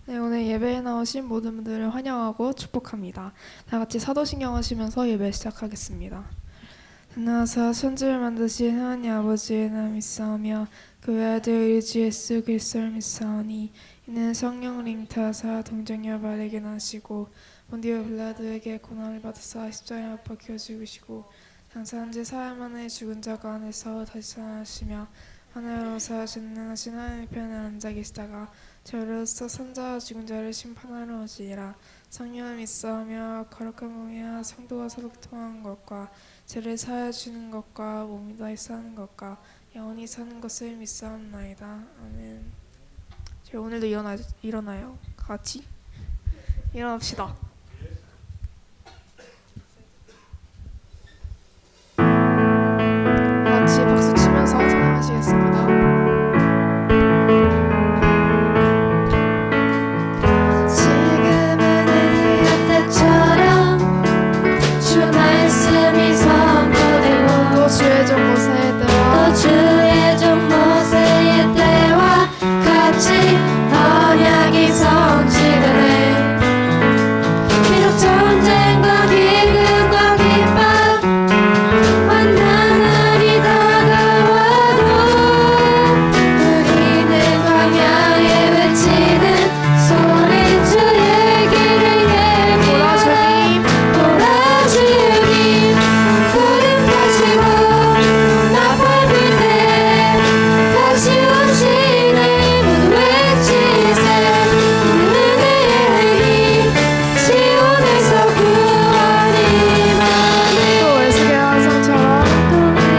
네, 오늘 예배에 나오신 모든 분들을 환영하고 축복합니다. 다 같이 사도신경 하시면서 예배 시작하겠습니다. 나사 천지를 만드신 하나님 아버지의 이름 믿사오며 그 외아들 우리 주 예수 그리스도를 믿사오니 이는 성령 링타사 동정녀 바르게 나시고 본디오 빌라도에게 고난을 받으사 십자가에 못 박혀 죽으시고 장사한 지 사흘 만에 죽은 자 가운데서 다시 살아나시며 하늘로 사신능하신 하나님의 편에 앉아 계시다가 저로서 산자와 죽은 자를 심판하러 오시리라. 성령을 믿사오며 거룩한 공의와 성도가 서로 통하는 것과 죄를 사하여 주는 것과 몸이 다시 사는 것과 영원히 사는 것을 믿사옵나이다. 아멘. 저희 오늘도 일어나요. 같이 일어납시다. 같이 박수 치면서 찬양하시겠습니다. 주의 종 모세의 때와 같이 언약이 성취되네. 비록 전쟁과 기근과 핍박 환난이 다가와도 우리는 광야에 외치는 소리 주의 길을 예비하라. 보라 주님 구름 타시고 나팔 불 때 다시 오시네. 모두 외치세. 은혜의 힘 시온에서 구원이 임하네. 또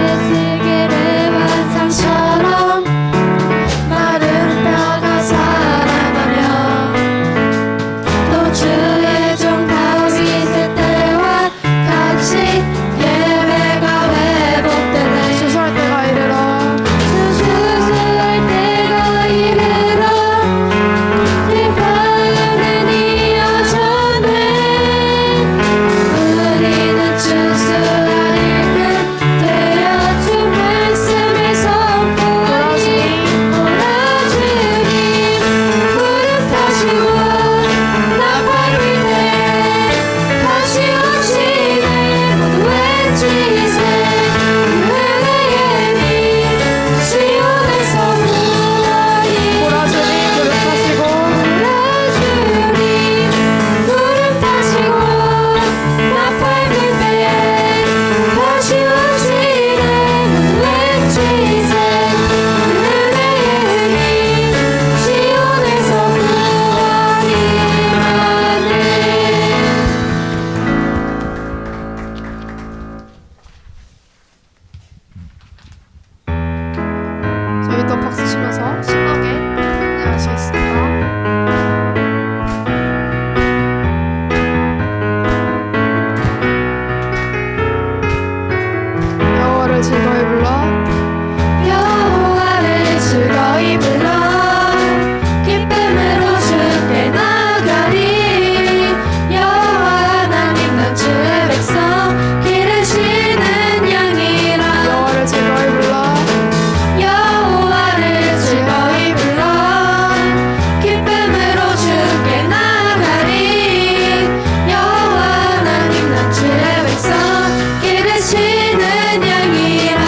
에스겔 환상처럼 마른 뼈가 살아나며 또 주의 종 다윗의 때와 같이 예배가 회복되네. 주소할 때가 이르러 대파연은 이어졌네. 우리는 추수할 때 되어 주 말씀을 선포하니. 보라 주님 구름 타시고 나팔 불 때 다시 오시네. 모두 외치세. 은혜의 힘 시온에서 구원이. 보라 주님 구름 타시고 구름 타시고 나팔 불 때 다시 오시네. 모두 외치세. 은혜의 힘 시온에서 구원이 임하네. 저희 또 박수 치면서 신나게 찬양하시겠습니다. 여호와를 즐거이 불러 여호와를 즐거이 불러 기쁨으로 주께 나가리. 여호와 하나님 난 주의 백성 기르시는 양이라. 여호와를 즐거이 불러 여호와를 즐거이 불러 기쁨으로 주께 나가리. 여호와 하나님 난 주의 백성 기르시는 양이라.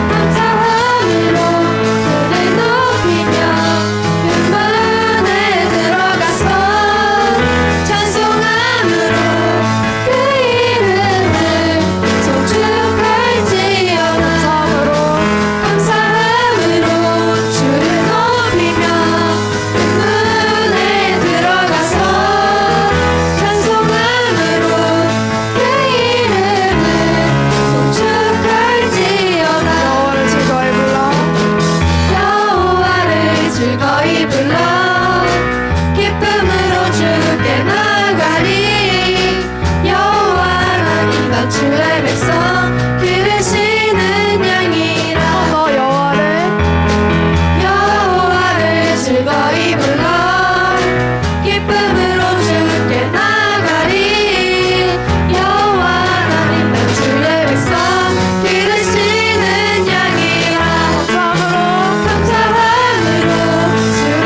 감사함으로 주를 높이며 빈문에 들어가서 찬송함으로 그 이름을 송축할지어다. 감사함으로 주를 높이며 빈문에 들어가서 찬송함으로 그 이름을 송축할지어다. 여호와를 즐거이 불러 기쁨으로 주께 나가리. 여호와 하나님 난 주의 백성 기르시는 양이라. 여호와를 즐거이 불러 기쁨으로 주께 나가리. 여호와 하나님 난 주의 백성 기르시는 양이라. 감사함으로 주를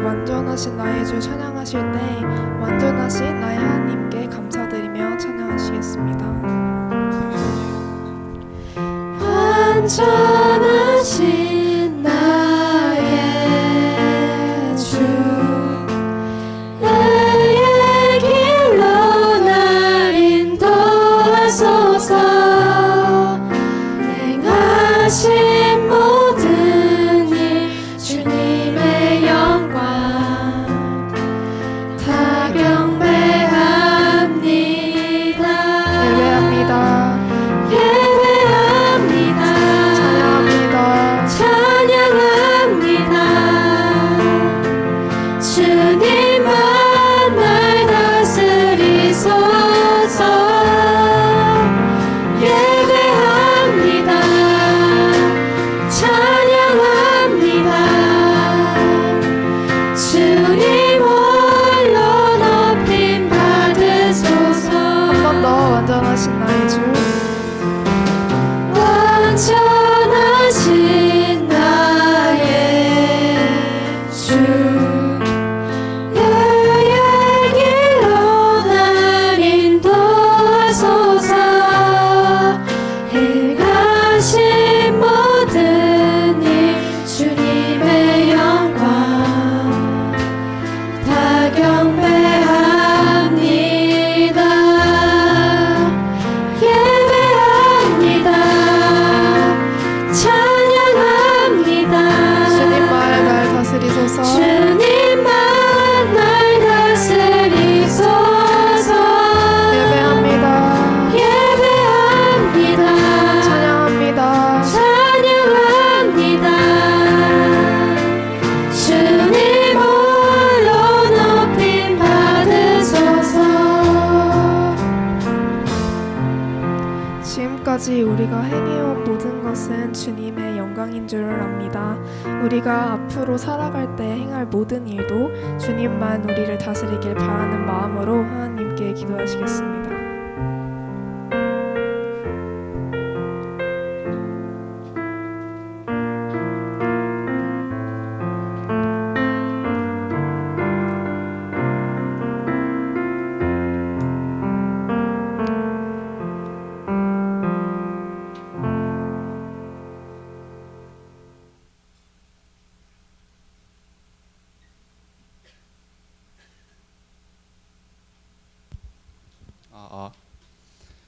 완전하신 나의 주 찬양하실 때 완전하신 나의 하나님께 감사드리며 찬양하시겠습니다. 완전하신 나의 주 나의 길로 날 인도하소서. 행하신 모든 일 주님의 영광 다 경배합니다. 예배합니다. 찬양합니다. 주님만 날 다스리소서. 예배합니다. 찬양합니다. 주님 홀로 높임 받으소서. 한 번 더 완전하신 나의 주 완전하신 나의 주 나의 길로 날 인도하소서. 행하신 모든 일 주님의 영광 다 경배합니다. 예배합니다. 찬양합니다. 주님만 날 다스리소서. 주님만 날 다스리소서. 예배합니다. 예배합니다. 찬양합니다. 찬양합니다. 주님 홀로 높임 받으소서. 지금까지 우리가 행해온 모든 것은 주님의 영광인 줄을 압니다. 우리가 앞으로 살아갈 때 행할 모든 일도 주님만 우리를 다스리길 바라는 마음으로 하나님께 기도하시겠습니다.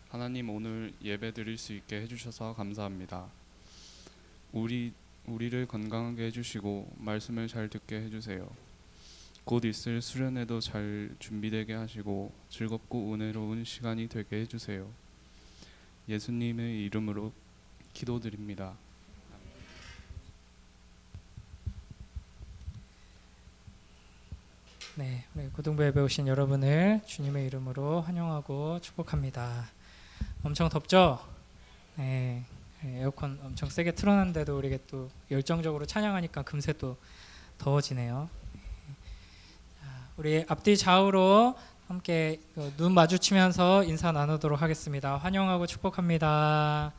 하나님, 오늘 예배 드릴 수 있게 해주셔서 감사합니다. 우리를 건강하게 해주시고 말씀을 잘 듣게 해주세요. 곧 있을 수련회도 잘 준비되게 하시고 즐겁고 은혜로운 시간이 되게 해주세요. 예수님의 이름으로 기도드립니다. 네, 우리 고등부 예배 오신 여러분을 주님의 이름으로 환영하고 축복합니다. 엄청 덥죠? 네, 에어컨 엄청 세게 틀어놨는데도 우리가 또 열정적으로 찬양하니까 금세 또 더워지네요. 자, 우리 앞뒤 좌우로 함께 눈 마주치면서 인사 나누도록 하겠습니다. 환영하고 축복합니다.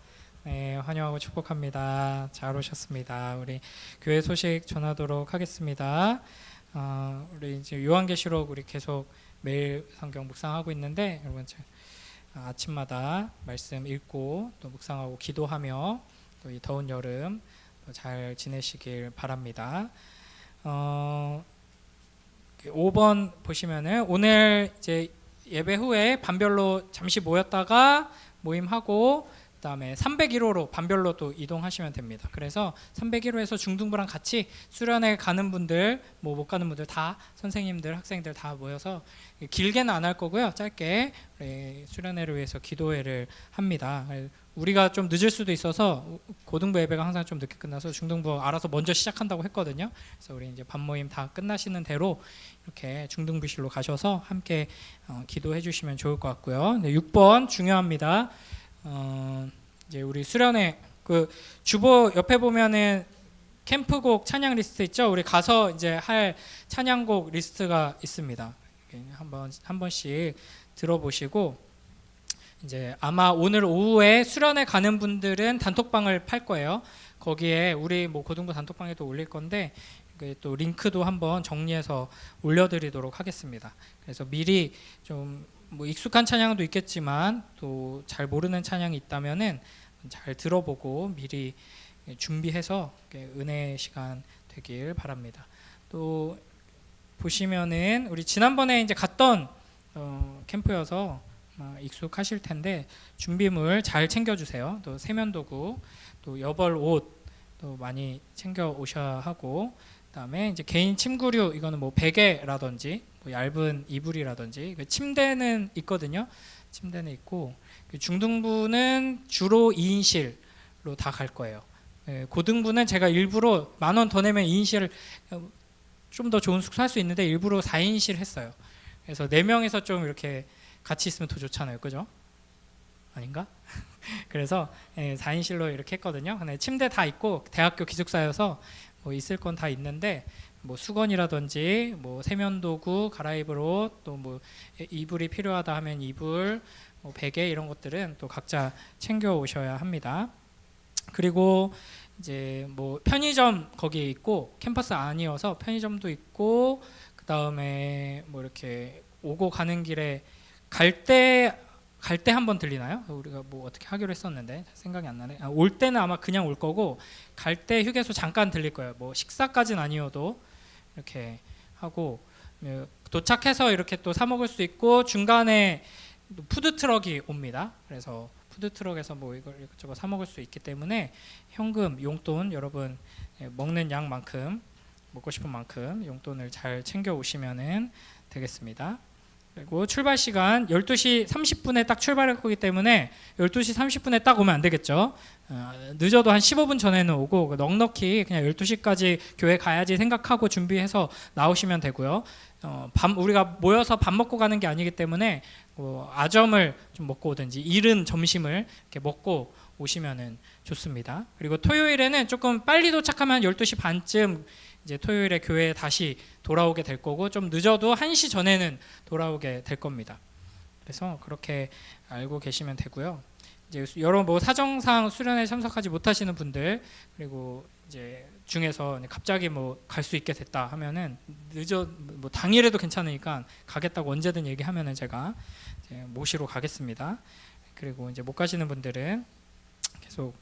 네, 환영하고 축복합니다. 잘 오셨습니다. 우리 교회 소식 전하도록 하겠습니다. 우리 이제 요한계시록 우리 계속 매일 성경 묵상하고 있는데 여러분 아침마다 말씀 읽고 또 묵상하고 기도하며 또 이 더운 여름 잘 지내시길 바랍니다. 5번 보시면은 오늘 이제 예배 후에 반별로 잠시 모였다가 모임하고 그다음에 301호로 반별로 또 이동하시면 됩니다. 그래서 301호에서 중등부랑 같이 수련회 가는 분들, 뭐 못 가는 분들 다 선생님들, 학생들 다 모여서 길게는 안 할 거고요. 짧게 수련회를 위해서 기도회를 합니다. 우리가 좀 늦을 수도 있어서 고등부 예배가 항상 좀 늦게 끝나서 중등부 알아서 먼저 시작한다고 했거든요. 그래서 우리 이제 반 모임 다 끝나시는 대로 이렇게 중등부실로 가셔서 함께 기도해 주시면 좋을 것 같고요. 네, 6번 중요합니다. 이제 우리 수련회 그 주보 옆에 보면은 캠프곡 찬양 리스트 있죠? 우리 가서 이제 할 찬양곡 리스트가 있습니다. 한 번씩 들어보시고 이제 아마 오늘 오후에 수련회 가는 분들은 단톡방을 팔 거예요. 거기에 우리 뭐 고등부 단톡방에도 올릴 건데 또 링크도 한번 정리해서 올려드리도록 하겠습니다. 그래서 미리 좀 뭐 익숙한 찬양도 있겠지만 또 잘 모르는 찬양이 있다면은 잘 들어보고 미리 준비해서 은혜 시간 되길 바랍니다. 또 보시면은 우리 지난번에 이제 갔던 캠프여서 익숙하실 텐데 준비물 잘 챙겨주세요. 또 세면도구, 또 여벌 옷 또 많이 챙겨 오셔야 하고, 그다음에 이제 개인 침구류, 이거는 뭐 베개라든지 뭐 얇은 이불이라든지, 침대는 있거든요. 침대는 있고, 중등부는 주로 2인실로 다 갈 거예요. 고등부는 제가 일부러 10,000원 더 내면 2인실을 좀 더 좋은 숙소 할 수 있는데 일부러 4인실 했어요. 그래서 4명이서 좀 이렇게 같이 있으면 더 좋잖아요. 그죠? 아닌가? 그래서 4인실로 이렇게 했거든요. 근데 침대 다 있고 대학교 기숙사여서 뭐 있을 건 다 있는데, 뭐 수건이라든지 뭐 세면도구, 갈아입을 옷, 또 뭐 이불이 필요하다 하면 이불, 뭐 베개 이런 것들은 또 각자 챙겨 오셔야 합니다. 그리고 이제 뭐 편의점 거기에 있고, 캠퍼스 아니어서 편의점도 있고, 그 다음에 뭐 이렇게 오고 가는 길에 갈 때 한번 들리나요? 우리가 뭐 어떻게 하기로 했었는데 생각이 안 나네. 올 때는 아마 그냥 올 거고, 갈 때 휴게소 잠깐 들릴 거예요. 뭐 식사까지는 아니어도 이렇게 하고, 도착해서 이렇게 또 사 먹을 수 있고, 중간에 푸드 트럭이 옵니다. 그래서 푸드 트럭에서 뭐 이걸 이것저것 사 먹을 수 있기 때문에 현금, 용돈, 여러분 먹는 양만큼, 먹고 싶은 만큼 용돈을 잘 챙겨 오시면은 되겠습니다. 그리고 출발 시간 12시 30분에 딱 출발할 거기 때문에 12시 30분에 딱 오면 안 되겠죠. 늦어도 한 15분 전에는 오고, 넉넉히 그냥 12시까지 교회 가야지 생각하고 준비해서 나오시면 되고요. 우리가 모여서 밥 먹고 가는 게 아니기 때문에 아점을 좀 먹고 오든지 이른 점심을 이렇게 먹고 오시면은 좋습니다. 그리고 토요일에는 조금 빨리 도착하면 12시 반쯤 이제 토요일에 교회에 다시 돌아오게 될 거고, 좀 늦어도 1시 전에는 돌아오게 될 겁니다. 그래서 그렇게 알고 계시면 되고요. 이제 여러 뭐 사정상 수련회 참석하지 못하시는 분들, 그리고 이제 중에서 갑자기 뭐 갈 수 있게 됐다 하면은 뭐 당일에도 괜찮으니까 가겠다고 언제든 얘기하면은 제가 이제 모시러 가겠습니다. 그리고 이제 못 가시는 분들은 계속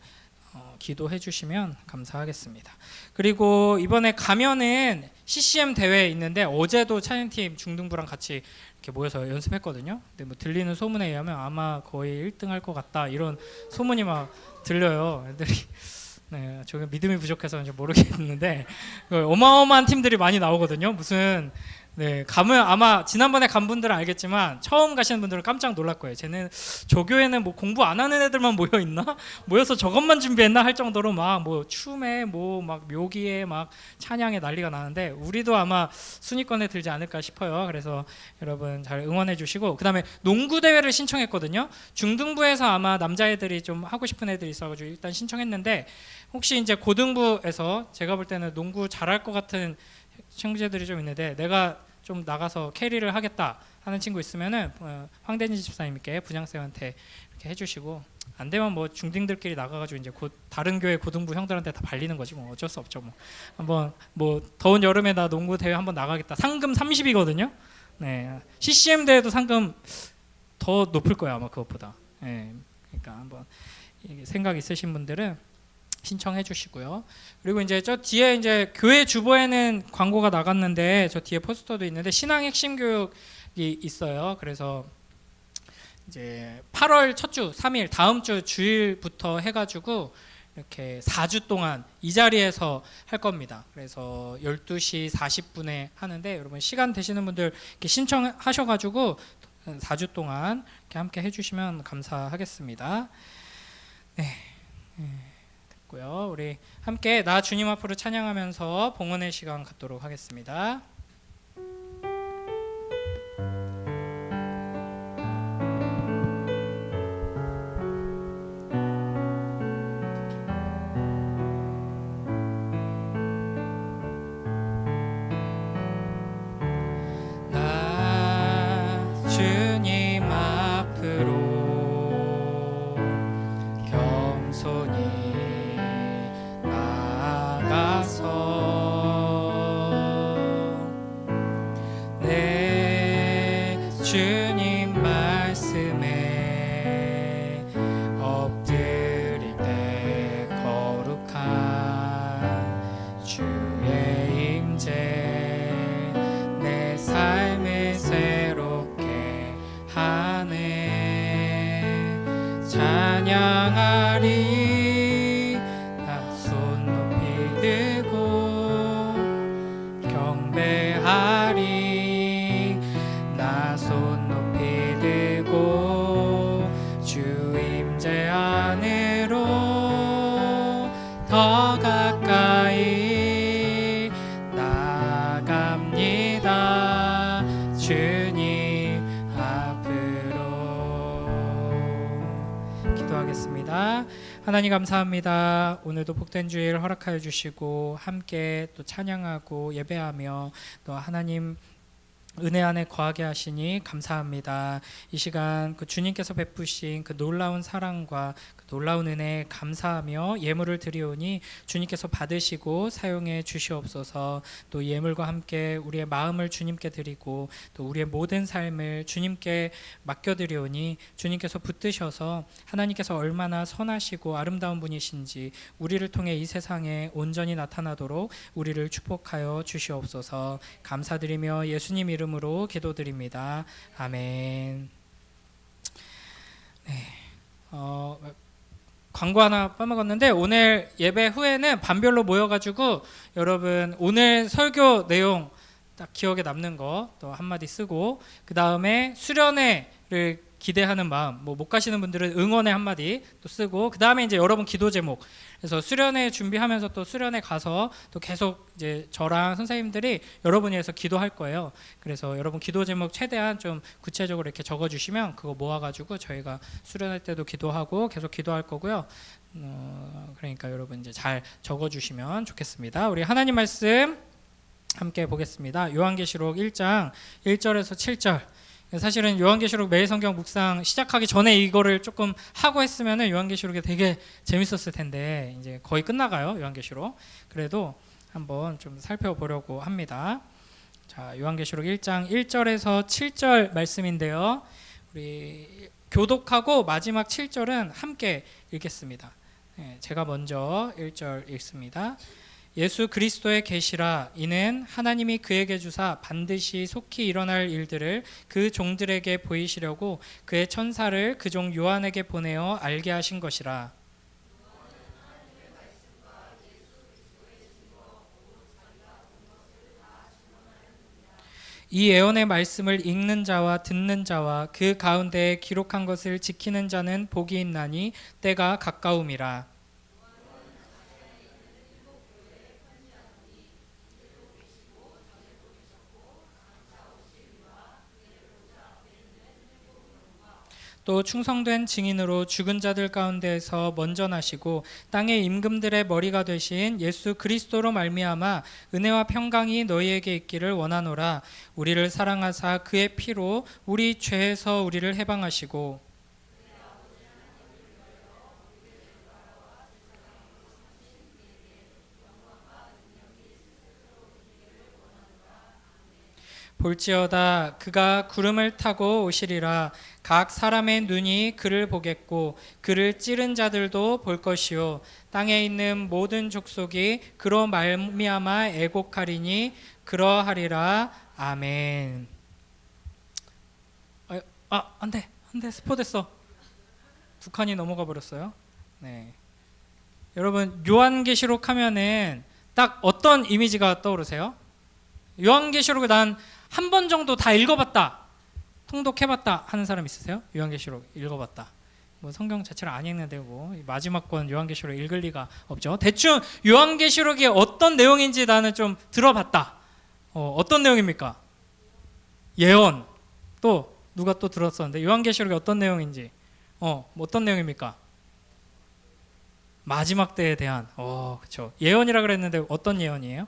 기도해 주시면 감사하겠습니다. 그리고 이번에 가면은 CCM 대회 있는데, 어제도 찬양팀 중등부랑 같이 이렇게 모여서 연습했거든요. 근데 뭐 들리는 소문에 의하면 아마 거의 1등 할 것 같다, 이런 소문이 막 들려요. 애들이 네, 저게 믿음이 부족해서 이제 모르겠는데 어마어마한 팀들이 많이 나오거든요. 무슨 가면 아마 지난번에 간 분들은 알겠지만 처음 가시는 분들은 깜짝 놀랄 거예요. 쟤는 저 교회는 뭐 공부 안 하는 애들만 모여 있나? 모여서 저것만 준비했나 할 정도로 막 뭐 춤에 뭐 막 묘기에 막 찬양에 난리가 나는데, 우리도 아마 순위권에 들지 않을까 싶어요. 그래서 여러분 잘 응원해 주시고, 그다음에 농구 대회를 신청했거든요. 중등부에서 아마 남자애들이 좀 하고 싶은 애들이 있어가지고 일단 신청했는데, 혹시 이제 고등부에서 제가 볼 때는 농구 잘할 것 같은 친구들이 좀 있는데, 내가 좀 나가서 캐리를 하겠다 하는 친구 있으면은 황대진 집사님께 부장쌤한테 이렇게 해주시고, 안 되면 뭐 중딩들끼리 나가가지고 이제 다른 교회 고등부 형들한테 다 발리는 거지 뭐 어쩔 수 없죠. 뭐 한번 뭐 더운 여름에 나 농구 대회 한번 나가겠다. 상금 30이거든요. 네, CCM 대회도 상금 더 높을 거야 아마 그것보다. 네, 그러니까 한번 생각 있으신 분들은 신청해 주시고요. 그리고 이제 저 뒤에 이제 교회 주보에는 광고가 나갔는데, 저 뒤에 포스터도 있는데 신앙 핵심 교육이 있어요. 그래서 이제 8월 첫 주 3일 다음 주 주일부터 해가지고 이렇게 4주 동안 이 자리에서 할 겁니다. 그래서 12시 40분에 하는데, 여러분 시간 되시는 분들 이렇게 신청하셔가지고 4주 동안 이렇게 함께 해주시면 감사하겠습니다. 네. 우리 함께 나 주님 앞으로 찬양하면서 봉헌의 시간 갖도록 하겠습니다. 나 주님 앞으로 겸손히 나가서 주님 말씀에 엎드릴 때 거룩한 주의 임재 내 삶을 새롭게 하네. 찬양하리 나 손 높이 들고 경배하리 나 손 높이 들고 주 임재 안으로 더 가까이 나갑니다. 주님 앞으로. 기도하겠습니다. 하나님 감사합니다. 오늘도 복된 주일 허락하여 주시고 함께 또 찬양하고 예배하며 또 하나님 은혜 안에 거하게 하시니 감사합니다. 이 시간 그 주님께서 베푸신 그 놀라운 사랑과 그 놀라운 은혜에 감사하며 예물을 드리오니 주님께서 받으시고 사용해 주시옵소서. 또 예물과 함께 우리의 마음을 주님께 드리고 또 우리의 모든 삶을 주님께 맡겨드리오니 주님께서 붙드셔서 하나님께서 얼마나 선하시고 아름다운 분이신지 우리를 통해 이 세상에 온전히 나타나도록 우리를 축복하여 주시옵소서. 감사드리며 예수님 이름으로 기도드립니다. 아멘. 네. 광고 하나 빠먹었는데 오늘 예배 후에는 반별로 모여가지고 여러분 오늘 설교 내용 딱 기억에 남는 거 또 한마디 쓰고 그 다음에 수련회를 기대하는 마음, 뭐 못 가시는 분들은 응원의 한마디 또 쓰고 그 다음에 이제 여러분 기도 제목. 그래서 수련회 준비하면서 또 수련회 가서 또 계속 이제 저랑 선생님들이 여러분 위해서 기도할 거예요. 그래서 여러분 기도 제목 최대한 좀 구체적으로 이렇게 적어주시면 그거 모아가지고 저희가 수련할 때도 기도하고 계속 기도할 거고요. 그러니까 여러분 이제 잘 적어주시면 좋겠습니다. 우리 하나님 말씀 함께 보겠습니다. 요한계시록 1장 1절에서 7절. 사실은 요한계시록 매일 성경 묵상 시작하기 전에 이거를 조금 하고 했으면은 요한계시록이 되게 재밌었을 텐데 이제 거의 끝나가요. 요한계시록. 그래도 한번 좀 살펴보려고 합니다. 자, 요한계시록 1장 1절에서 7절 말씀인데요. 우리 교독하고 마지막 7절은 함께 읽겠습니다. 네, 제가 먼저 1절 읽습니다. 예수 그리스도의 계시라. 이는 하나님이 그에게 주사 반드시 속히 일어날 일들을 그 종들에게 보이시려고 그의 천사를 그 종 요한에게 보내어 알게 하신 것이라. 이 예언의 말씀을 읽는 자와 듣는 자와 그 가운데에 기록한 것을 지키는 자는 복이 있나니 때가 가까움이라. 또 충성된 증인으로 죽은 자들 가운데에서 먼저 나시고 땅의 임금들의 머리가 되신 예수 그리스도로 말미암아 은혜와 평강이 너희에게 있기를 원하노라. 우리를 사랑하사 그의 피로 우리 죄에서 우리를 해방하시고 볼지어다 그가 구름을 타고 오시리라. 각 사람의 눈이 그를 보겠고 그를 찌른 자들도 볼 것이요 땅에 있는 모든 족속이 그로 말미암아 애곡하리니 그러하리라. 아멘. 안돼 스포됐어. 두 칸이 넘어가 버렸어요. 네. 여러분 요한계시록 하면은 딱 어떤 이미지가 떠오르세요? 요한계시록을 난 한 번 정도 다 읽어봤다, 통독해봤다 하는 사람 있으세요? 요한계시록 읽어봤다. 뭐 성경 자체를 안 읽는데 뭐 마지막 권 요한계시록 읽을 리가 없죠. 대충 요한계시록이 어떤 내용인지 나는 좀 들어봤다. 어떤 내용입니까? 예언. 또 누가 또 들었었는데 요한계시록이 어떤 내용인지 어떤 내용입니까? 마지막 때에 대한 그렇죠. 예언이라 그랬는데 어떤 예언이에요?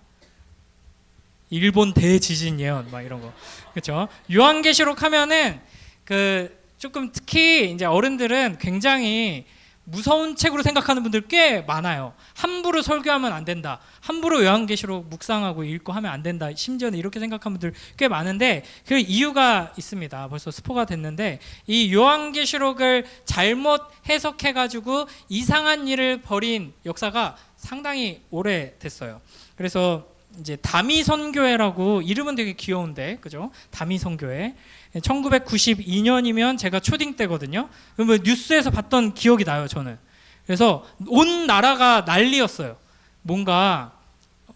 일본 대지진 예언 막 이런 거. 그렇죠? 요한계시록 하면은 그 조금 특히 이제 어른들은 굉장히 무서운 책으로 생각하는 분들 꽤 많아요. 함부로 설교하면 안 된다. 함부로 요한계시록 묵상하고 읽고 하면 안 된다. 심지어는 이렇게 생각하는 분들 꽤 많은데 그 이유가 있습니다. 벌써 스포가 됐는데 이 요한계시록을 잘못 해석해가지고 이상한 일을 벌인 역사가 상당히 오래됐어요. 그래서 이제 다미선교회라고 이름은 되게 귀여운데 그죠? 다미선교회 1992년이면 제가 초딩 때거든요. 그러면 뉴스에서 봤던 기억이 나요 저는. 그래서 온 나라가 난리였어요. 뭔가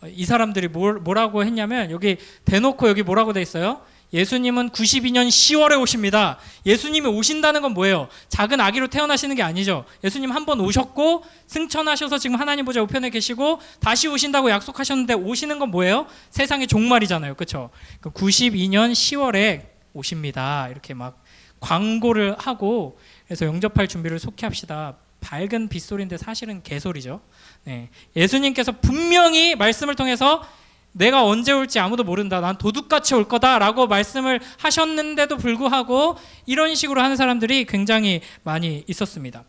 이 사람들이 뭐라고 했냐면 여기 대놓고 여기 뭐라고 돼 있어요? 예수님은 92년 10월에 오십니다. 예수님이 오신다는 건 뭐예요? 작은 아기로 태어나시는 게 아니죠. 예수님 한 번 오셨고 승천하셔서 지금 하나님 보좌 우편에 계시고 다시 오신다고 약속하셨는데 오시는 건 뭐예요? 세상의 종말이잖아요. 그렇죠? 92년 10월에 오십니다. 이렇게 막 광고를 하고 그래서 영접할 준비를 속히 합시다. 밝은 빗소리인데 사실은 개소리죠. 네. 예수님께서 분명히 말씀을 통해서 내가 언제 올지 아무도 모른다. 난 도둑같이 올 거다라고 말씀을 하셨는데도 불구하고 이런 식으로 하는 사람들이 굉장히 많이 있었습니다.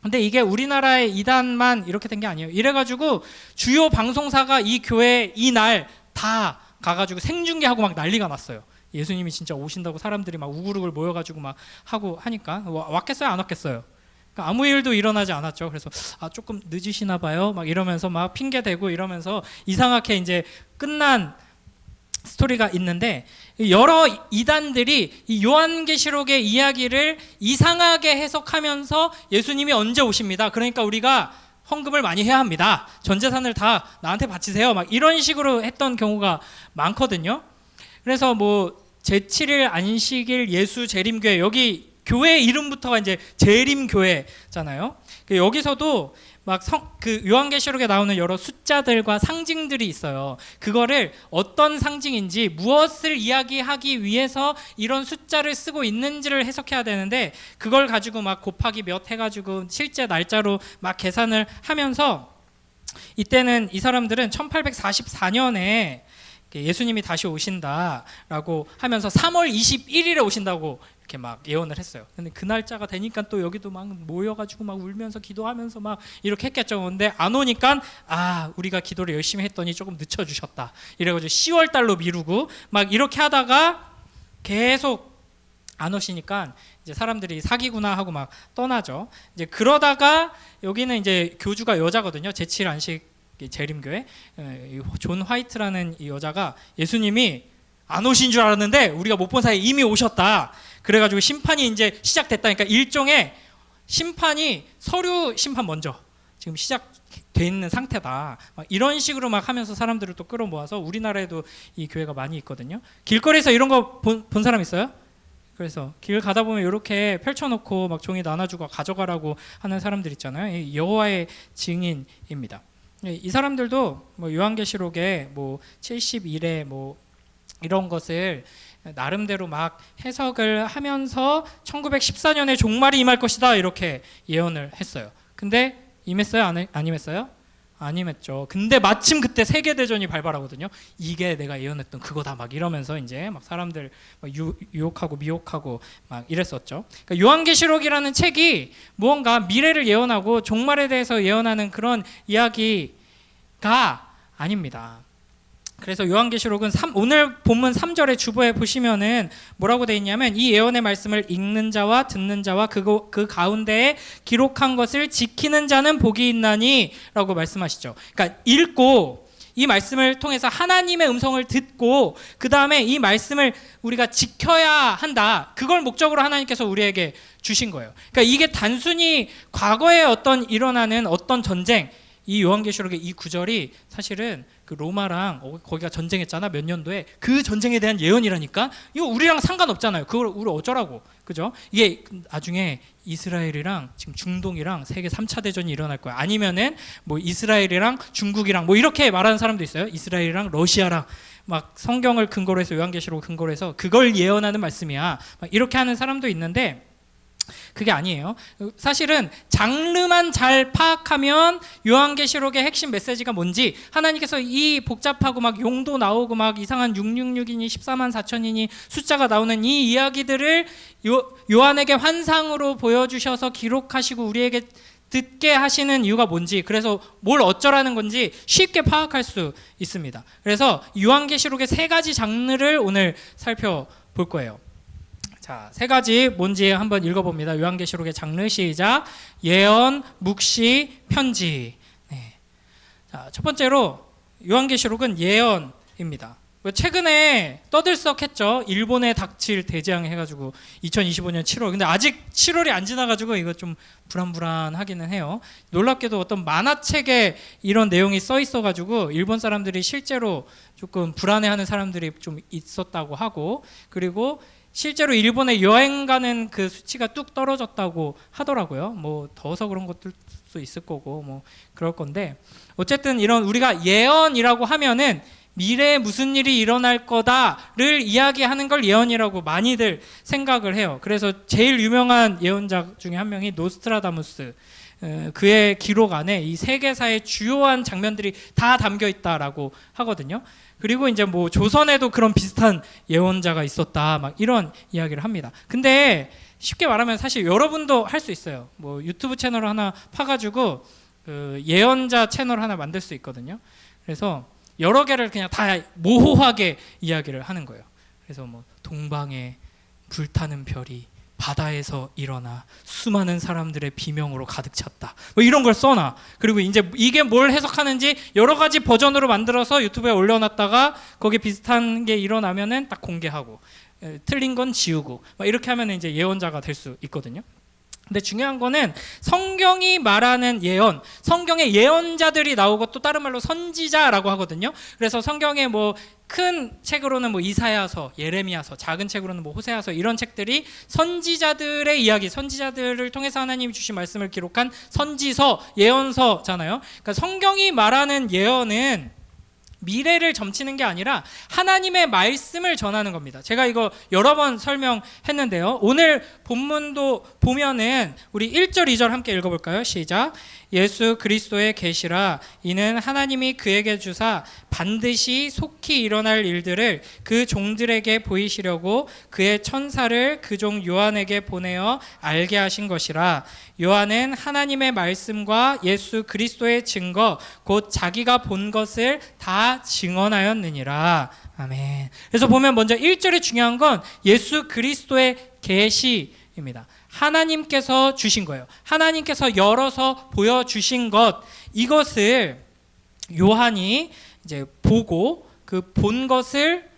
근데 이게 우리나라의 이단만 이렇게 된 게 아니에요. 이래가지고 주요 방송사가 이 교회 이날 다 가가지고 생중계하고 막 난리가 났어요. 예수님이 진짜 오신다고 사람들이 막 우글우글 모여가지고 막 하고 하니까 왔겠어요? 안 왔겠어요? 그러니까 아무 일도 일어나지 않았죠. 그래서 조금 늦으시나 봐요. 막 이러면서 막 핑계 대고 이러면서 이상하게 이제 끝난 스토리가 있는데 여러 이단들이 이 요한계시록의 이야기를 이상하게 해석하면서 예수님이 언제 오십니다. 그러니까 우리가 헌금을 많이 해야 합니다. 전 재산을 다 나한테 바치세요. 막 이런 식으로 했던 경우가 많거든요. 그래서 뭐 제7일 안식일 예수 재림교회 여기 교회 이름부터가 이제 재림교회잖아요. 여기서도 막 그 요한계시록에 나오는 여러 숫자들과 상징들이 있어요. 그거를 어떤 상징인지 무엇을 이야기하기 위해서 이런 숫자를 쓰고 있는지를 해석해야 되는데 그걸 가지고 막 곱하기 몇 해가지고 실제 날짜로 막 계산을 하면서 이때는 이 사람들은 1844년에 예수님이 다시 오신다라고 하면서 3월 21일에 오신다고 이렇게 막 예언을 했어요. 근데 그 날짜가 되니까 또 여기도 막 모여가지고 막 울면서 기도하면서 막 이렇게 했겠죠. 근데 안 오니까 우리가 기도를 열심히 했더니 조금 늦춰주셨다. 이래가지고 10월 달로 미루고 막 이렇게 하다가 계속 안 오시니까 이제 사람들이 사기구나 하고 막 떠나죠. 이제 그러다가 여기는 이제 교주가 여자거든요. 제7 안식 재림교회 존 화이트라는 이 여자가 예수님이 안 오신 줄 알았는데 우리가 못 본 사이에 이미 오셨다. 그래가지고 심판이 이제 시작됐다니까 일종의 심판이 서류 심판 먼저 지금 시작돼 있는 상태다. 막 이런 식으로 막 하면서 사람들을 또 끌어모아서 우리나라에도 이 교회가 많이 있거든요. 길거리에서 이런 거 본 사람 있어요? 그래서 길 가다 보면 이렇게 펼쳐놓고 막 종이 나눠주고 가져가라고 하는 사람들 있잖아요. 여호와의 증인입니다. 이 사람들도 뭐 요한계시록에 뭐 71회 뭐 이런 것을 나름대로 막 해석을 하면서 1914년에 종말이 임할 것이다 이렇게 예언을 했어요. 근데 임했어요? 안 임했어요? 안 임했죠. 근데 마침 그때 세계대전이 발발하거든요. 이게 내가 예언했던 그거다 막 이러면서 이제 막 사람들 막 유혹하고 미혹하고 막 이랬었죠. 그러니까 요한계시록이라는 책이 무언가 미래를 예언하고 종말에 대해서 예언하는 그런 이야기가 아닙니다. 그래서 요한계시록은 오늘 본문 3절의 주보에 보시면은 뭐라고 돼 있냐면 이 예언의 말씀을 읽는 자와 듣는 자와 그 가운데에 기록한 것을 지키는 자는 복이 있나니 라고 말씀하시죠. 그러니까 읽고 이 말씀을 통해서 하나님의 음성을 듣고 그 다음에 이 말씀을 우리가 지켜야 한다. 그걸 목적으로 하나님께서 우리에게 주신 거예요. 그러니까 이게 단순히 과거에 일어나는 어떤 전쟁 이 요한계시록의 이 구절이 사실은 그 로마랑 거기가 전쟁했잖아 몇 년도에 그 전쟁에 대한 예언이라니까 이거 우리랑 상관없잖아요. 그걸 우리 어쩌라고 그죠? 이게 나중에 이스라엘이랑 지금 중동이랑 세계 3차 대전이 일어날 거야. 아니면은 뭐 이스라엘이랑 중국이랑 뭐 이렇게 말하는 사람도 있어요. 이스라엘이랑 러시아랑 막 성경을 근거로 해서 요한계시록을 근거로 해서 그걸 예언하는 말씀이야. 막 이렇게 하는 사람도 있는데 그게 아니에요. 사실은 장르만 잘 파악하면 요한계시록의 핵심 메시지가 뭔지 하나님께서 이 복잡하고 막 용도 나오고 막 이상한 666이니 14만 4천이니 숫자가 나오는 이 이야기들을 요한에게 환상으로 보여주셔서 기록하시고 우리에게 듣게 하시는 이유가 뭔지, 그래서 뭘 어쩌라는 건지 쉽게 파악할 수 있습니다. 그래서 요한계시록의 3가지 장르를 오늘 살펴볼 거예요. 자, 3가지 뭔지 한번 읽어봅니다. 요한계시록의 장르 시작. 예언, 묵시, 편지. 네. 자, 첫 번째로 요한계시록은 예언입니다. 최근에 떠들썩했죠. 일본에 닥칠 대재앙 해가지고 2025년 7월. 근데 아직 7월이 안 지나가지고 이거 좀 불안불안하기는 해요. 놀랍게도 어떤 만화책에 이런 내용이 써 있어가지고 일본 사람들이 실제로 조금 불안해하는 사람들이 좀 있었다고 하고, 그리고 실제로 일본에 여행 가는 그 수치가 뚝 떨어졌다고 하더라고요. 뭐 더워서 그런 것들 수 있을 거고 뭐 그럴 건데, 어쨌든 이런 우리가 예언이라고 하면은 미래에 무슨 일이 일어날 거다를 이야기하는 걸 예언이라고 많이들 생각을 해요. 그래서 제일 유명한 예언자 중에 한 명이 노스트라다무스. 그의 기록 안에 이 세계사의 주요한 장면들이 다 담겨 있다라고 하거든요. 그리고 이제 뭐 조선에도 그런 비슷한 예언자가 있었다, 막 이런 이야기를 합니다. 근데 쉽게 말하면 사실 여러분도 할 수 있어요. 뭐 유튜브 채널 하나 파가지고 그 예언자 채널 하나 만들 수 있거든요. 그래서 여러 개를 그냥 다 모호하게 이야기를 하는 거예요. 그래서 뭐 동방에 불타는 별이 바다에서 일어나 수많은 사람들의 비명으로 가득 찼다, 뭐 이런 걸 써놔. 그리고 이제 이게 뭘 해석하는지 여러 가지 버전으로 만들어서 유튜브에 올려놨다가 거기에 비슷한 게 일어나면은 딱 공개하고, 틀린 건 지우고, 막 이렇게 하면 이제 예언자가 될 수 있거든요. 근데 중요한 거는 성경이 말하는 예언, 성경에 예언자들이 나오고 또 다른 말로 선지자라고 하거든요. 그래서 성경에 뭐 큰 책으로는 뭐 이사야서, 예레미야서, 작은 책으로는 뭐 호세아서, 이런 책들이 선지자들의 이야기, 선지자들을 통해서 하나님이 주신 말씀을 기록한 선지서, 예언서잖아요. 그러니까 성경이 말하는 예언은 미래를 점치는 게 아니라 하나님의 말씀을 전하는 겁니다. 제가 이거 여러 번 설명했는데요. 오늘 본문도 보면은 우리 1절, 2절 함께 읽어볼까요? 시작. 예수 그리스도의 계시라. 이는 하나님이 그에게 주사 반드시 속히 일어날 일들을 그 종들에게 보이시려고 그의 천사를 그 종 요한에게 보내어 알게 하신 것이라. 요한은 하나님의 말씀과 예수 그리스도의 증거 곧 자기가 본 것을 다 증언하였느니라. 아멘. 그래서 보면 먼저 1절에 중요한 건 예수 그리스도의 계시입니다. 하나님께서 주신 거예요. 하나님께서 열어서 보여주신 것, 이것을 요한이 이제 보고 그 본 것을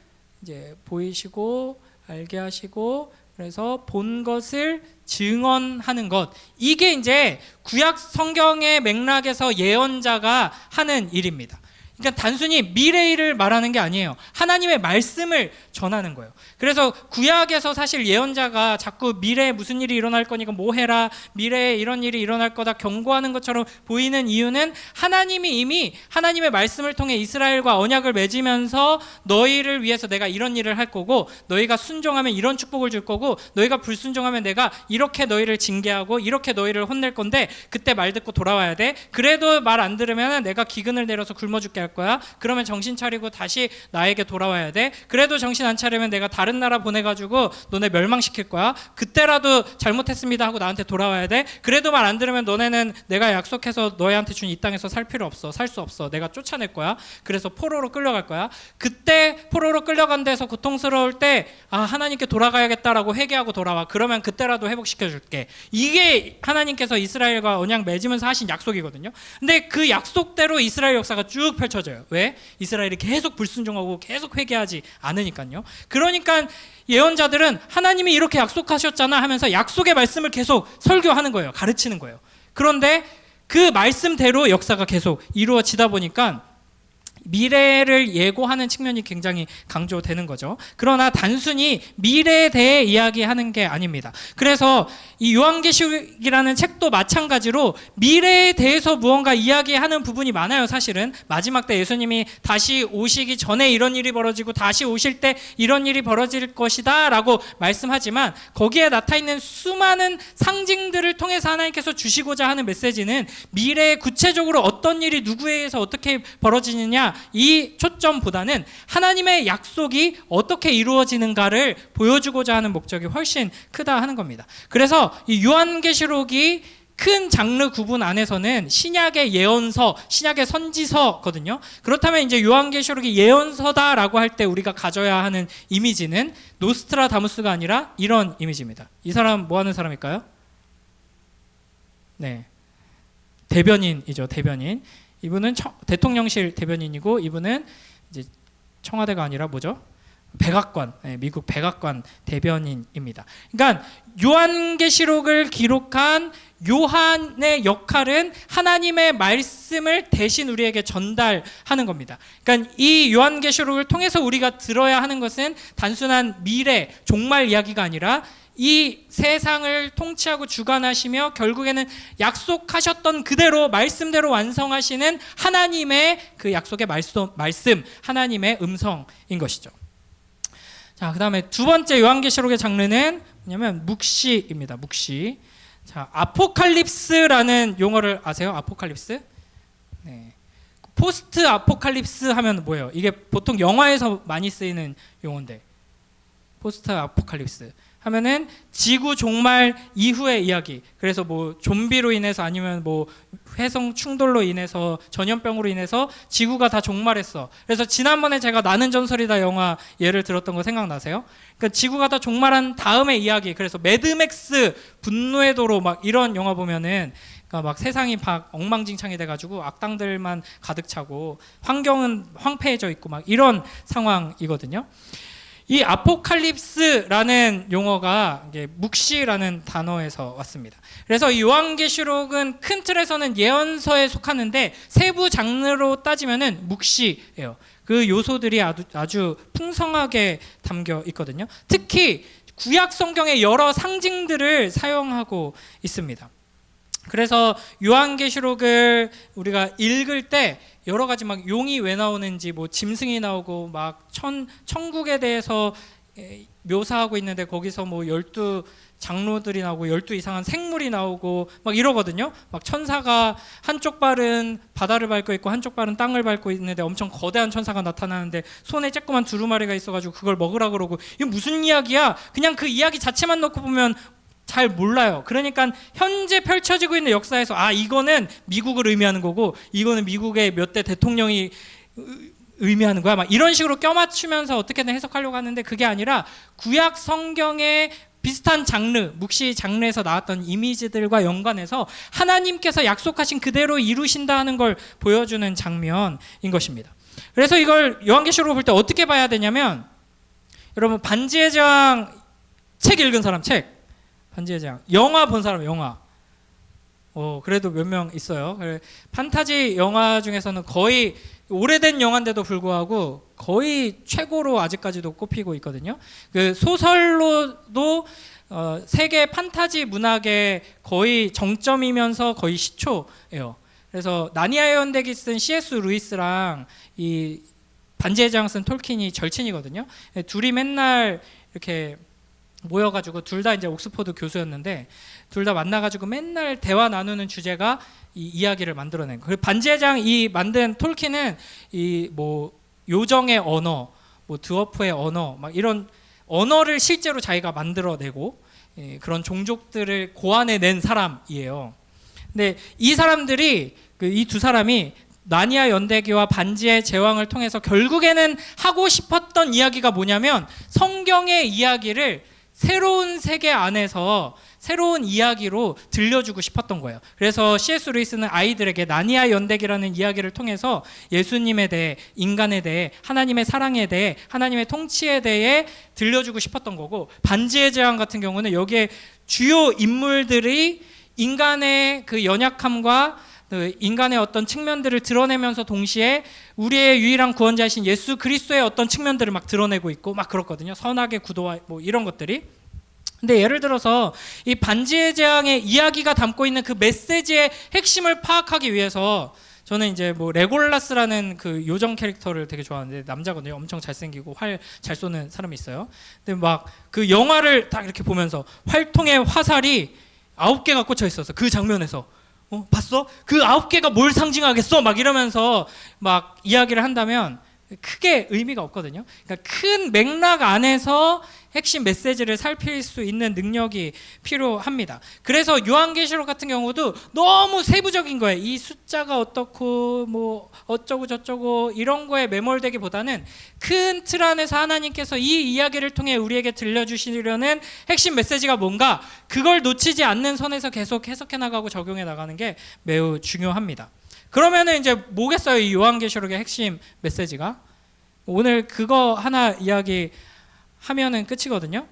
이제 보이시고 알게 하시고, 그래서 본 것을 증언하는 것, 이게 이제 구약 성경의 맥락에서 예언자가 하는 일입니다. 그러니까 단순히 미래를 말하는 게 아니에요. 하나님의 말씀을 전하는 거예요. 그래서 구약에서 사실 예언자가 자꾸 미래에 무슨 일이 일어날 거니까 뭐 해라, 미래에 이런 일이 일어날 거다 경고하는 것처럼 보이는 이유는 하나님이 이미 하나님의 말씀을 통해 이스라엘과 언약을 맺으면서 너희를 위해서 내가 이런 일을 할 거고, 너희가 순종하면 이런 축복을 줄 거고, 너희가 불순종하면 내가 이렇게 너희를 징계하고 이렇게 너희를 혼낼 건데 그때 말 듣고 돌아와야 돼. 그래도 말 안 들으면 내가 기근을 내려서 굶어 죽게 할 거야. 그러면 정신 차리고 다시 나에게 돌아와야 돼. 그래도 정신 안 차리면 내가 다른 나라 보내가지고 너네 멸망시킬 거야. 그때라도 잘못했습니다 하고 나한테 돌아와야 돼. 그래도 말 안 들으면 너네는 내가 약속해서 너희한테 준 이 땅에서 살 필요 없어. 살 수 없어. 내가 쫓아낼 거야. 그래서 포로로 끌려갈 거야. 그때 포로로 끌려간 데서 고통스러울 때 하나님께 돌아가야겠다라고 회개하고 돌아와. 그러면 그때라도 회복시켜줄게. 이게 하나님께서 이스라엘과 언약 맺으면서 하신 약속이거든요. 근데 그 약속대로 이스라엘 역사가 쭉 펼쳐져요. 왜? 이스라엘이 계속 불순종하고 계속 회개하지 않으니까요. 그러니까 예언자들은 하나님이 이렇게 약속하셨잖아 하면서 약속의 말씀을 계속 설교하는 거예요. 가르치는 거예요. 그런데 그 말씀대로 역사가 계속 이루어지다 보니까 미래를 예고하는 측면이 굉장히 강조되는 거죠. 그러나 단순히 미래에 대해 이야기하는 게 아닙니다. 그래서 이 요한계시록이라는 책도 마찬가지로 미래에 대해서 무언가 이야기하는 부분이 많아요. 사실은 마지막 때 예수님이 다시 오시기 전에 이런 일이 벌어지고 다시 오실 때 이런 일이 벌어질 것이다 라고 말씀하지만, 거기에 나타있는 수많은 상징들을 통해서 하나님께서 주시고자 하는 메시지는 미래에 구체적으로 어떤 일이 누구에 의해서 어떻게 벌어지느냐, 이 초점보다는 하나님의 약속이 어떻게 이루어지는가를 보여주고자 하는 목적이 훨씬 크다 하는 겁니다. 그래서 이 요한계시록이 큰 장르 구분 안에서는 신약의 예언서, 신약의 선지서거든요. 그렇다면 이제 요한계시록이 예언서다라고 할 때 우리가 가져야 하는 이미지는 노스트라다무스가 아니라 이런 이미지입니다. 이 사람 뭐 하는 사람일까요? 네, 대변인이죠. 대변인. 이분은 대통령실 대변인이고, 이분은 이제 청와대가 아니라 뭐죠? 백악관, 미국 백악관 대변인입니다. 그러니까 요한계시록을 기록한 요한의 역할은 하나님의 말씀을 대신 우리에게 전달하는 겁니다. 그러니까 이 요한계시록을 통해서 우리가 들어야 하는 것은 단순한 미래, 종말 이야기가 아니라 이 세상을 통치하고 주관하시며 결국에는 약속하셨던 그대로 말씀대로 완성하시는 하나님의 그 약속의 말씀, 하나님의 음성인 것이죠. 자, 그 다음에 두 번째 요한계시록의 장르는 뭐냐면 묵시입니다. 묵시. 자, 아포칼립스라는 용어를 아세요? 아포칼립스? 네. 포스트 아포칼립스 하면 뭐예요? 이게 보통 영화에서 많이 쓰이는 용어인데, 포스트 아포칼립스 하면은 지구 종말 이후의 이야기. 그래서 뭐 좀비로 인해서 아니면 뭐 회성 충돌로 인해서 전염병으로 인해서 지구가 다 종말했어. 그래서 지난번에 제가 나는 전설이다 영화 예를 들었던 거 생각나세요? 그러니까 지구가 다 종말한 다음의 이야기. 그래서 매드맥스 분노의 도로 막 이런 영화 보면은 그러니까 막 세상이 막 엉망진창이 돼가지고 악당들만 가득 차고 환경은 황폐해져 있고 막 이런 상황이거든요. 이 아포칼립스라는 용어가 이게 묵시라는 단어에서 왔습니다. 그래서 이 요한계시록은 큰 틀에서는 예언서에 속하는데 세부 장르로 따지면은 묵시예요. 그 요소들이 아주 풍성하게 담겨 있거든요. 특히 구약 성경의 여러 상징들을 사용하고 있습니다. 그래서 요한계시록을 우리가 읽을 때 여러 가지 막 용이 왜 나오는지, 뭐 짐승이 나오고 막 천국에 대해서 묘사하고 있는데 거기서 뭐 12 장로들이 나오고 12 이상한 생물이 나오고 막 이러거든요. 막 천사가 한쪽 발은 바다를 밟고 있고 한쪽 발은 땅을 밟고 있는데 엄청 거대한 천사가 나타나는데 손에 쬐끄만 두루마리가 있어가지고 그걸 먹으라 그러고, 이게 무슨 이야기야? 그냥 그 이야기 자체만 놓고 보면 잘 몰라요. 그러니까 현재 펼쳐지고 있는 역사에서 이거는 미국을 의미하는 거고 이거는 미국의 몇 대 대통령이 의미하는 거야. 막 이런 식으로 껴맞추면서 어떻게든 해석하려고 하는데 그게 아니라 구약 성경의 비슷한 장르, 묵시 장르에서 나왔던 이미지들과 연관해서 하나님께서 약속하신 그대로 이루신다 하는 걸 보여주는 장면인 것입니다. 그래서 이걸 요한계시록을 볼 때 어떻게 봐야 되냐면, 여러분 반지의 제왕 책 읽은 사람 반지의 제왕 영화 본 사람 영화 그래도 몇 명 있어요. 판타지 영화 중에서는 거의 오래된 영화인데도 불구하고 거의 최고로 아직까지도 꼽히고 있거든요. 그 소설로도 세계 판타지 문학의 거의 정점이면서 거의 시초예요. 그래서 나니아의 연대기 쓴 C.S. 루이스랑 이 반지의 제왕 쓴 톨킨이 절친이거든요. 둘이 맨날 이렇게 모여가지고 둘 다 이제 옥스퍼드 교수였는데 둘 다 만나가지고 맨날 대화 나누는 주제가 이 이야기를 만들어낸 거예요. 반지의 제왕 이 만든 톨킨은 이 뭐 요정의 언어, 뭐 드워프의 언어, 막 이런 언어를 실제로 자기가 만들어내고 그런 종족들을 고안해낸 사람이에요. 근데 이 사람들이 이 두 사람이 나니아 연대기와 반지의 제왕을 통해서 결국에는 하고 싶었던 이야기가 뭐냐면 성경의 이야기를 새로운 세계 안에서 새로운 이야기로 들려주고 싶었던 거예요. 그래서 C.S. 루이스는 아이들에게 나니아 연대기라는 이야기를 통해서 예수님에 대해, 인간에 대해, 하나님의 사랑에 대해, 하나님의 통치에 대해 들려주고 싶었던 거고, 반지의 제왕 같은 경우는 여기에 주요 인물들이 인간의 그 연약함과 인간의 어떤 측면들을 드러내면서 동시에 우리의 유일한 구원자이신 예수 그리스도의 어떤 측면들을 막 드러내고 있고 막 그렇거든요. 선악의 구도와 뭐 이런 것들이. 근데 예를 들어서 이 반지의 제왕의 이야기가 담고 있는 그 메시지의 핵심을 파악하기 위해서 저는 이제 뭐 레골라스라는 그 요정 캐릭터를 되게 좋아하는데 남자거든요. 엄청 잘생기고 활 잘 쏘는 사람이 있어요. 근데 막 그 영화를 딱 이렇게 보면서 활통에 화살이 9개가 꽂혀 있었어. 그 장면에서. 봤어? 그 9개가 뭘 상징하겠어? 막 이러면서 막 이야기를 한다면 크게 의미가 없거든요. 그러니까 큰 맥락 안에서 핵심 메시지를 살필 수 있는 능력이 필요합니다. 그래서 요한계시록 같은 경우도 너무 세부적인 거예요. 이 숫자가 어떻고 뭐 어쩌고 저쩌고 이런 거에 매몰되기보다는 큰 틀 안에서 하나님께서 이 이야기를 통해 우리에게 들려주시려는 핵심 메시지가 뭔가, 그걸 놓치지 않는 선에서 계속 해석해 나가고 적용해 나가는 게 매우 중요합니다. 그러면은 이제 뭐겠어요? 이 요한계시록의 핵심 메시지가. 오늘 그거 하나 이야기 하면은 끝이거든요.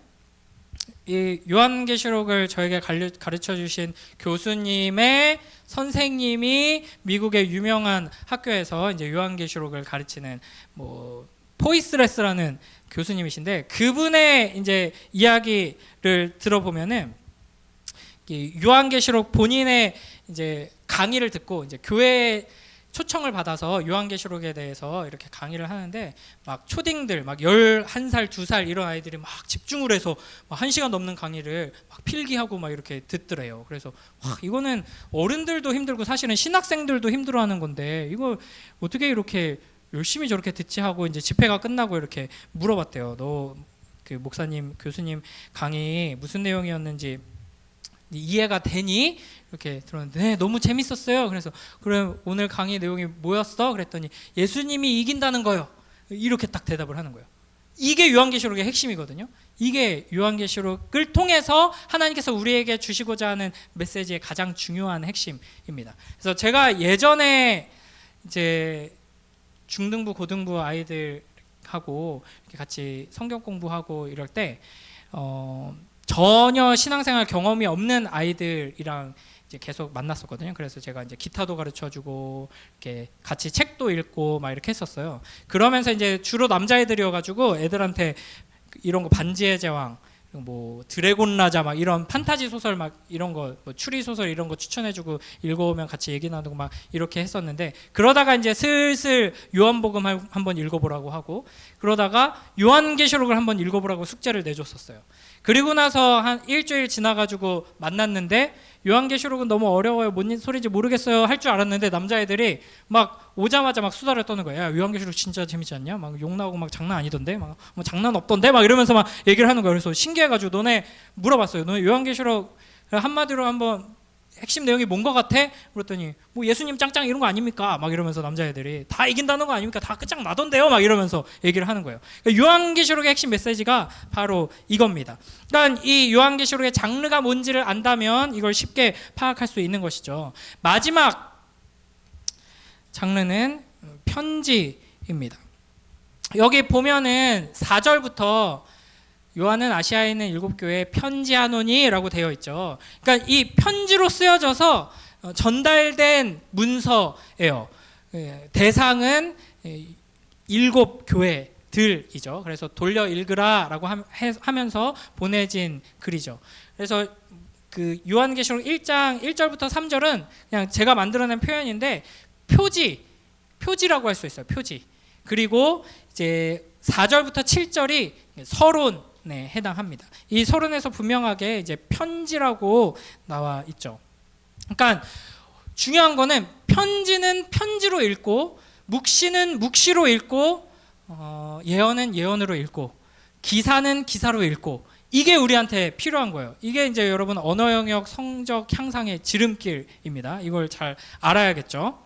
이 요한계시록을 저에게 가르쳐 주신 교수님의 선생님이 미국의 유명한 학교에서 이제 요한계시록을 가르치는 뭐 포이스레스라는 교수님이신데, 그분의 이제 이야기를 들어보면은 이 요한계시록 본인의 이제 강의를 듣고 이제 교회 초청을 받아서 요한계시록에 대해서 이렇게 강의를 하는데, 막 초딩들 막 11살, 2살 이런 아이들이 막 집중을 해서 막 1시간 넘는 강의를 막 필기하고 막 이렇게 듣더래요. 그래서 와, 이거는 어른들도 힘들고 사실은 신학생들도 힘들어하는 건데 이거 어떻게 이렇게 열심히 저렇게 듣지 하고 이제 집회가 끝나고 이렇게 물어봤대요. 너 그 목사님, 교수님 강의 무슨 내용이었는지 이해가 되니? 이렇게 들었는데 네, 너무 재밌었어요. 그래서 그럼 오늘 강의 내용이 뭐였어? 그랬더니 예수님이 이긴다는 거요. 이렇게 딱 대답을 하는 거예요. 이게 요한계시록의 핵심이거든요. 이게 요한계시록을 통해서 하나님께서 우리에게 주시고자 하는 메시지의 가장 중요한 핵심입니다. 그래서 제가 예전에 이제 중등부, 고등부 아이들하고 이렇게 같이 성경 공부하고 이럴 때 전혀 신앙생활 경험이 없는 아이들이랑 이제 계속 만났었거든요. 그래서 제가 이제 기타도 가르쳐주고 이렇게 같이 책도 읽고 막 이렇게 했었어요. 그러면서 이제 주로 남자애들이어가지고 애들한테 이런 거 반지의 제왕, 뭐 드래곤 라자 막 이런 판타지 소설 막 이런 거, 뭐 추리 소설 이런 거 추천해주고 읽어오면 같이 얘기 나누고 막 이렇게 했었는데, 그러다가 이제 슬슬 요한복음 한번 읽어보라고 하고, 그러다가 요한계시록을 한번 읽어보라고 숙제를 내줬었어요. 그리고 나서 한 일주일 지나가지고 만났는데 요한계시록은 너무 어려워요, 뭔 소리인지 모르겠어요 할 줄 알았는데 남자애들이 막 오자마자 막 수다를 떠는 거예요. 야, 요한계시록 진짜 재밌지 않냐? 막 욕 나오고 막 장난 아니던데, 막 뭐 장난 없던데, 막 이러면서 막 얘기를 하는 거예요. 그래서 신기해가지고 너네 물어봤어요. 너네 요한계시록 한마디로 한번 핵심 내용이 뭔 것 같아? 그랬더니 뭐 예수님 짱짱 이런 거 아닙니까? 막 이러면서 남자애들이 다 이긴다는 거 아닙니까? 다 끝장 나던데요? 막 이러면서 얘기를 하는 거예요. 그러니까 요한계시록의 핵심 메시지가 바로 이겁니다. 그러니까 이 요한계시록의 장르가 뭔지를 안다면 이걸 쉽게 파악할 수 있는 것이죠. 마지막 장르는 편지입니다. 여기 보면은 4절부터 요한은 아시아에 있는 7교회에 편지하노니라고 되어 있죠. 그러니까 이 편지로 쓰여져서 전달된 문서예요. 대상은 7교회들이죠. 그래서 돌려 읽으라라고 하면서 보내진 글이죠. 그래서 그 요한계시록 1장 1절부터 3절은 그냥 제가 만들어낸 표현인데 표지라고 할 수 있어요. 표지. 그리고 이제 4절부터 7절이 서론 네, 해당합니다. 이 서론에서 분명하게 이제 편지라고 나와 있죠. 그러니까 중요한 거는 편지는 편지로 읽고, 묵시는 묵시로 읽고, 예언은 예언으로 읽고, 기사는 기사로 읽고, 이게 우리한테 필요한 거예요. 이게 이제 여러분 언어 영역 성적 향상의 지름길입니다. 이걸 잘 알아야겠죠.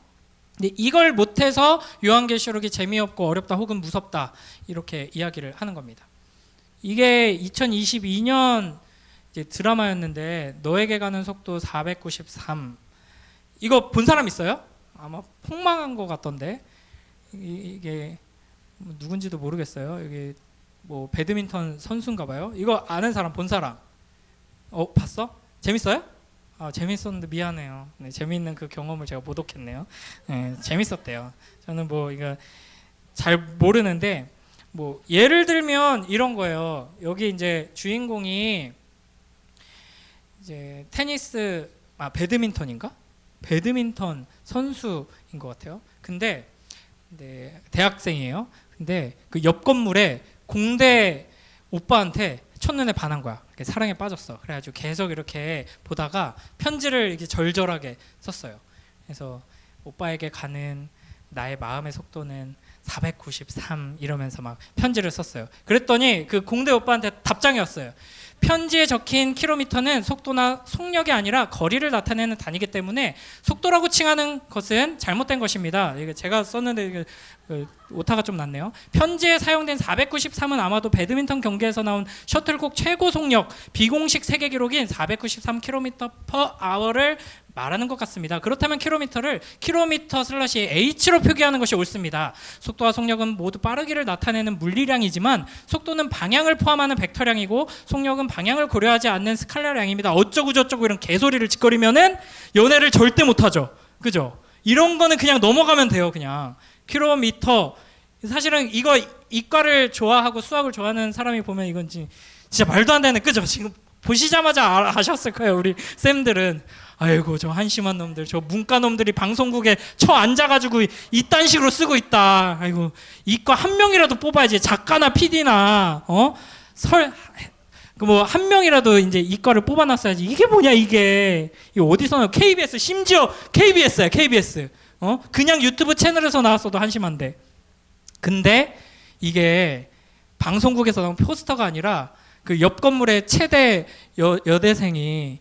근데 이걸 못해서 요한계시록이 재미없고 어렵다 혹은 무섭다 이렇게 이야기를 하는 겁니다. 이게 2022년 이제 드라마였는데 너에게 가는 속도 493. 이거 본 사람 있어요? 아마 폭망한 것 같던데. 이게 누군지도 모르겠어요. 이게 뭐 배드민턴 선수인가 봐요. 이거 아는 사람, 본 사람. 봤어? 재밌어요? 재밌었는데 미안해요. 네, 재미있는 그 경험을 제가 못 얻겠네요. 네, 재밌었대요. 저는 뭐 이거 잘 모르는데, 뭐 예를 들면 이런 거예요. 여기 이제 주인공이 이제 테니스, 배드민턴인가? 배드민턴 선수인 것 같아요. 근데 대학생이에요. 근데 그 옆 건물에 공대 오빠한테 첫눈에 반한 거야. 사랑에 빠졌어. 그래가지고 계속 이렇게 보다가 편지를 이렇게 절절하게 썼어요. 그래서 오빠에게 가는 나의 마음의 속도는 493 이러면서 막 편지를 썼어요. 그랬더니 그 공대 오빠한테 답장이 왔어요. 편지에 적힌 킬로미터는 속도나 속력이 아니라 거리를 나타내는 단위이기 때문에 속도라고 칭하는 것은 잘못된 것입니다. 이게 제가 썼는데 이게 오타가 좀 났네요. 편지에 사용된 493은 아마도 배드민턴 경기에서 나온 셔틀콕 최고 속력 비공식 세계 기록인 493km/h를 말하는 것 같습니다. 그렇다면 킬로미터를 km/h로 표기하는 것이 옳습니다. 속도와 속력은 모두 빠르기를 나타내는 물리량이지만 속도는 방향을 포함하는 벡터량이고 속력은 방향을 고려하지 않는 스칼라량입니다. 어쩌고 저쩌고 이런 개소리를 짓거리면은 연애를 절대 못하죠. 그죠? 이런 거는 그냥 넘어가면 돼요. 그냥 킬로미터. 사실은 이거 이과를 좋아하고 수학을 좋아하는 사람이 보면 이건 진짜 말도 안 되는, 그죠? 지금 보시자마자 아셨을 거예요. 우리 쌤들은 아이고 저 한심한 놈들, 저 문과 놈들이 방송국에 앉아가지고 이딴 식으로 쓰고 있다. 아이고 이과 한 명이라도 뽑아야지. 작가나 PD나 뭐 한 명이라도 이제 이과를 뽑아놨어야지. 이게 뭐냐 이게 어디서 나와? KBS, 심지어 KBS야 KBS. 그냥 유튜브 채널에서 나왔어도 한심한데. 근데 이게 방송국에서 나온 포스터가 아니라 그 옆 건물의 최대 여대생이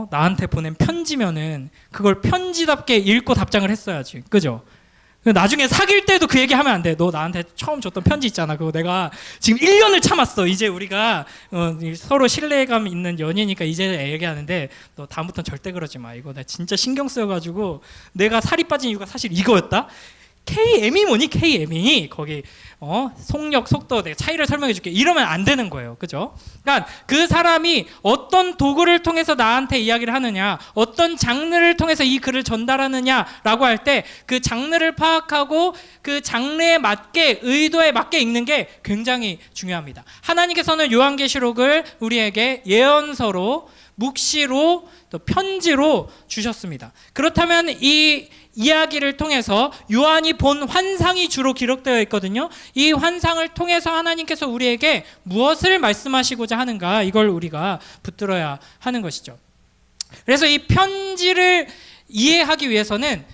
나한테 보낸 편지면은 그걸 편지답게 읽고 답장을 했어야지. 그죠? 나중에 사귈 때도 그 얘기 하면 안 돼. 너 나한테 처음 줬던 편지 있잖아. 그거 내가 지금 1년을 참았어. 이제 우리가 서로 신뢰감 있는 연이니까 이제 얘기하는데 너 다음부터는 절대 그러지 마. 이거 내가 진짜 신경 쓰여가지고 내가 살이 빠진 이유가 사실 이거였다. KM이 뭐니? KM이 거기 속력, 속도 내가 차이를 설명해 줄게. 이러면 안 되는 거예요. 그죠? 그러니까 그 사람이 어떤 도구를 통해서 나한테 이야기를 하느냐, 어떤 장르를 통해서 이 글을 전달하느냐라고 할 때 그 장르를 파악하고 그 장르에 맞게, 의도에 맞게 읽는 게 굉장히 중요합니다. 하나님께서는 요한계시록을 우리에게 예언서로, 묵시로, 또 편지로 주셨습니다. 그렇다면 이 이야기를 통해서 요한이 본 환상이 주로 기록되어 있거든요. 이 환상을 통해서 하나님께서 우리에게 무엇을 말씀하시고자 하는가, 이걸 우리가 붙들어야 하는 것이죠. 그래서 이 편지를 이해하기 위해서는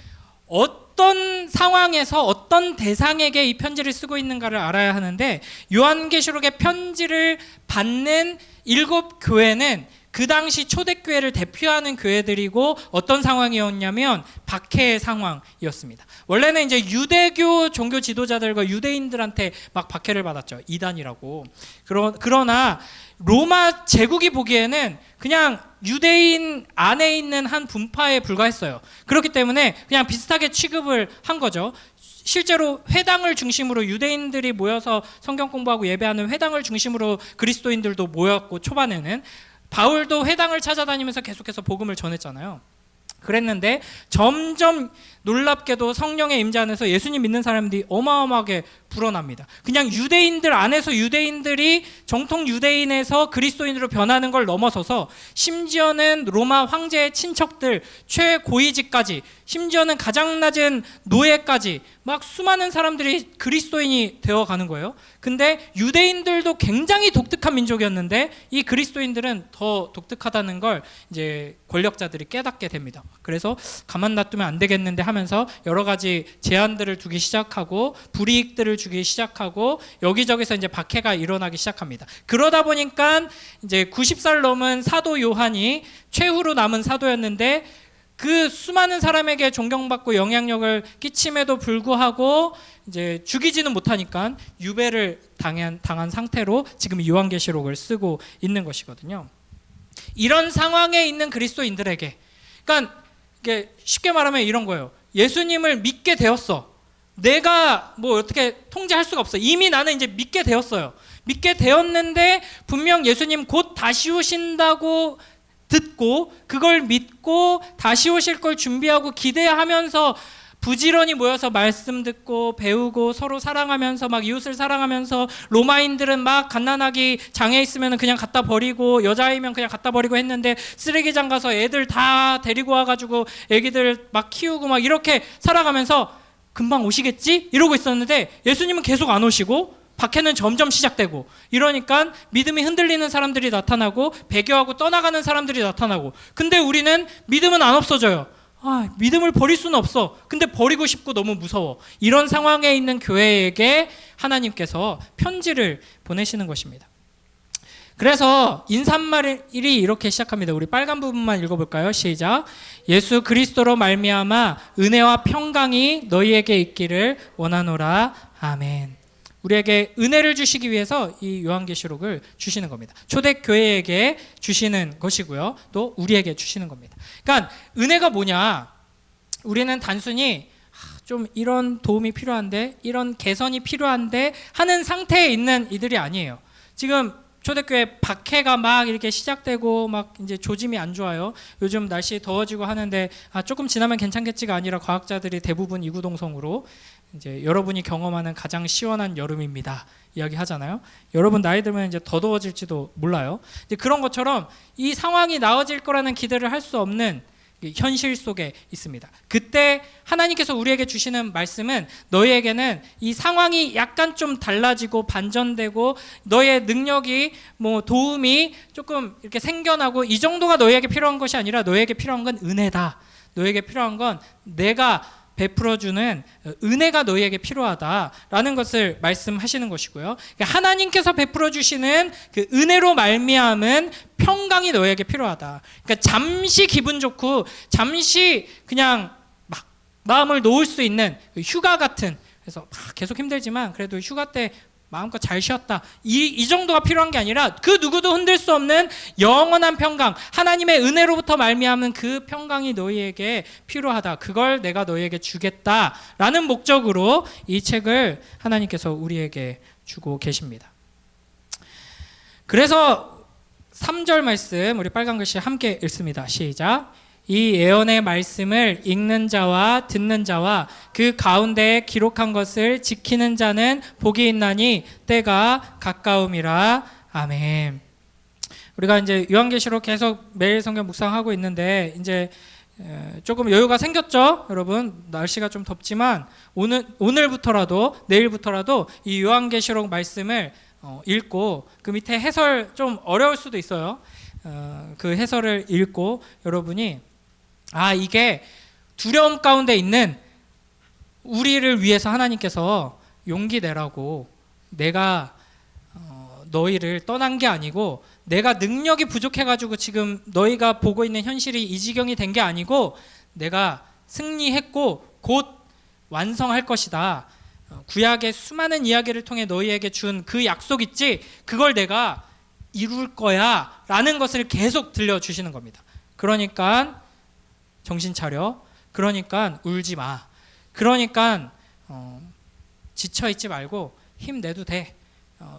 어떤 상황에서 어떤 대상에게 이 편지를 쓰고 있는가를 알아야 하는데, 요한계시록의 편지를 받는 7 교회는 그 당시 초대교회를 대표하는 교회들이고 어떤 상황이었냐면 박해의 상황이었습니다. 원래는 이제 유대교 종교 지도자들과 유대인들한테 막 박해를 받았죠. 이단이라고. 그러나 로마 제국이 보기에는 그냥 유대인 안에 있는 한 분파에 불과했어요. 그렇기 때문에 그냥 비슷하게 취급을 한 거죠. 실제로 회당을 중심으로 유대인들이 모여서 성경 공부하고 예배하는 회당을 중심으로 그리스도인들도 모였고, 초반에는 바울도 회당을 찾아다니면서 계속해서 복음을 전했잖아요. 그랬는데 점점 놀랍게도 성령의 임재 안에서 예수님 믿는 사람들이 어마어마하게 불어납니다. 그냥 유대인들 안에서 유대인들이 정통 유대인에서 그리스도인으로 변하는 걸 넘어서서 심지어는 로마 황제의 친척들, 최고위직까지, 심지어는 가장 낮은 노예까지 막 수많은 사람들이 그리스도인이 되어가는 거예요. 근데 유대인들도 굉장히 독특한 민족이었는데 이 그리스도인들은 더 독특하다는 걸 이제 권력자들이 깨닫게 됩니다. 그래서 가만 놔두면 안 되겠는데 하면서 여러 가지 제한들을 두기 시작하고 불이익들을 주기 시작하고 여기저기서 이제 박해가 일어나기 시작합니다. 그러다 보니까 이제 90살 넘은 사도 요한이 최후로 남은 사도였는데 그 수많은 사람에게 존경받고 영향력을 끼침에도 불구하고 이제 죽이지는 못하니까 유배를 당한 상태로 지금 요한계시록을 쓰고 있는 것이거든요. 이런 상황에 있는 그리스도인들에게, 그러니까 이게 쉽게 말하면 이런 거예요. 예수님을 믿게 되었어. 내가 뭐 어떻게 통제할 수가 없어. 이미 나는 이제 믿게 되었어요. 믿게 되었는데 분명 예수님 곧 다시 오신다고 듣고 그걸 믿고 다시 오실 걸 준비하고 기대하면서 부지런히 모여서 말씀 듣고 배우고 서로 사랑하면서 막 이웃을 사랑하면서, 로마인들은 막 갓난아기 장애 있으면 그냥 갖다 버리고 여자이면 그냥 갖다 버리고 했는데 쓰레기장 가서 애들 다 데리고 와가지고 애기들 막 키우고 막 이렇게 살아가면서 금방 오시겠지? 이러고 있었는데 예수님은 계속 안 오시고 박해는 점점 시작되고, 이러니까 믿음이 흔들리는 사람들이 나타나고 배교하고 떠나가는 사람들이 나타나고, 근데 우리는 믿음은 안 없어져요. 믿음을 버릴 수는 없어. 근데 버리고 싶고 너무 무서워. 이런 상황에 있는 교회에게 하나님께서 편지를 보내시는 것입니다. 그래서 인사말이 이렇게 시작합니다. 우리 빨간 부분만 읽어볼까요? 시작. 예수 그리스도로 말미암아 은혜와 평강이 너희에게 있기를 원하노라. 아멘. 우리에게 은혜를 주시기 위해서 이 요한계시록을 주시는 겁니다. 초대교회에게 주시는 것이고요. 또 우리에게 주시는 겁니다. 그러니까 은혜가 뭐냐? 우리는 단순히 좀 이런 도움이 필요한데, 이런 개선이 필요한데 하는 상태에 있는 이들이 아니에요. 지금 초대교회 박해가 막 이렇게 시작되고 막 이제 조짐이 안 좋아요. 요즘 날씨 더워지고 하는데 조금 지나면 괜찮겠지가 아니라 과학자들이 대부분 이구동성으로 이제 여러분이 경험하는 가장 시원한 여름입니다 이야기 하잖아요. 여러분 나이 들면 이제 더 더워질지도 몰라요. 이제 그런 것처럼 이 상황이 나아질 거라는 기대를 할 수 없는 현실 속에 있습니다. 그때 하나님께서 우리에게 주시는 말씀은 너희에게는 이 상황이 약간 좀 달라지고 반전되고 너의 능력이 도움이 조금 이렇게 생겨나고 이 정도가 너희에게 필요한 것이 아니라 너희에게 필요한 건 은혜다. 너희에게 필요한 건 내가 베풀어주는 은혜가 너희에게 필요하다라는 것을 말씀하시는 것이고요. 하나님께서 베풀어주시는 그 은혜로 말미암은 평강이 너희에게 필요하다. 그러니까 잠시 기분 좋고 잠시 그냥 막 마음을 놓을 수 있는 휴가 같은, 그래서 계속 힘들지만 그래도 휴가 때 마음껏 잘 쉬었다. 이 정도가 필요한 게 아니라 그 누구도 흔들 수 없는 영원한 평강, 하나님의 은혜로부터 말미암은 그 평강이 너희에게 필요하다. 그걸 내가 너희에게 주겠다라는 목적으로 이 책을 하나님께서 우리에게 주고 계십니다. 그래서 3절 말씀 우리 빨간 글씨 함께 읽습니다. 시작. 이 예언의 말씀을 읽는 자와 듣는 자와 그 가운데에 기록한 것을 지키는 자는 복이 있나니 때가 가까움이라. 아멘. 우리가 이제 요한계시록 계속 매일 성경 묵상하고 있는데 이제 조금 여유가 생겼죠, 여러분. 날씨가 좀 덥지만 오늘부터라도 내일부터라도 이 요한계시록 말씀을 읽고 그 밑에 해설 좀 어려울 수도 있어요. 그 해설을 읽고 여러분이 이게 두려움 가운데 있는 우리를 위해서 하나님께서 용기 내라고, 내가 너희를 떠난 게 아니고 내가 능력이 부족해가지고 지금 너희가 보고 있는 현실이 이 지경이 된 게 아니고 내가 승리했고 곧 완성할 것이다. 구약의 수많은 이야기를 통해 너희에게 준 그 약속 있지? 그걸 내가 이룰 거야 라는 것을 계속 들려주시는 겁니다. 그러니까 정신 차려. 그러니까 울지 마. 그러니까 지쳐있지 말고 힘내도 돼.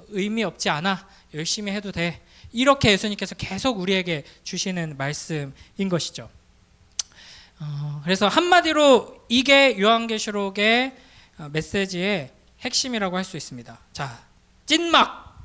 의미 없지 않아. 열심히 해도 돼. 이렇게 예수님께서 계속 우리에게 주시는 말씀인 것이죠. 그래서 한마디로 이게 요한계시록의 메시지의 핵심이라고 할 수 있습니다. 자, 찐막.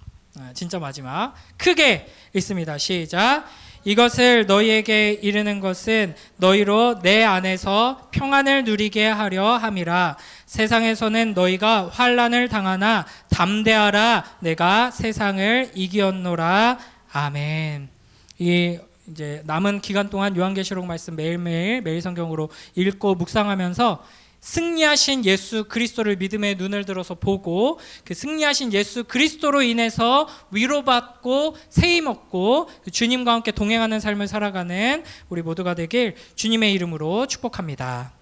진짜 마지막. 크게 읽습니다. 시작. 이것을 너희에게 이르는 것은 너희로 내 안에서 평안을 누리게 하려 함이라. 세상에서는 너희가 환난을 당하나 담대하라. 내가 세상을 이기었노라. 아멘. 이제 남은 기간 동안 요한계시록 말씀 매일 성경으로 읽고 묵상하면서 승리하신 예수 그리스도를 믿음의 눈을 들어서 보고 그 승리하신 예수 그리스도로 인해서 위로받고 세임 얻고 주님과 함께 동행하는 삶을 살아가는 우리 모두가 되길 주님의 이름으로 축복합니다.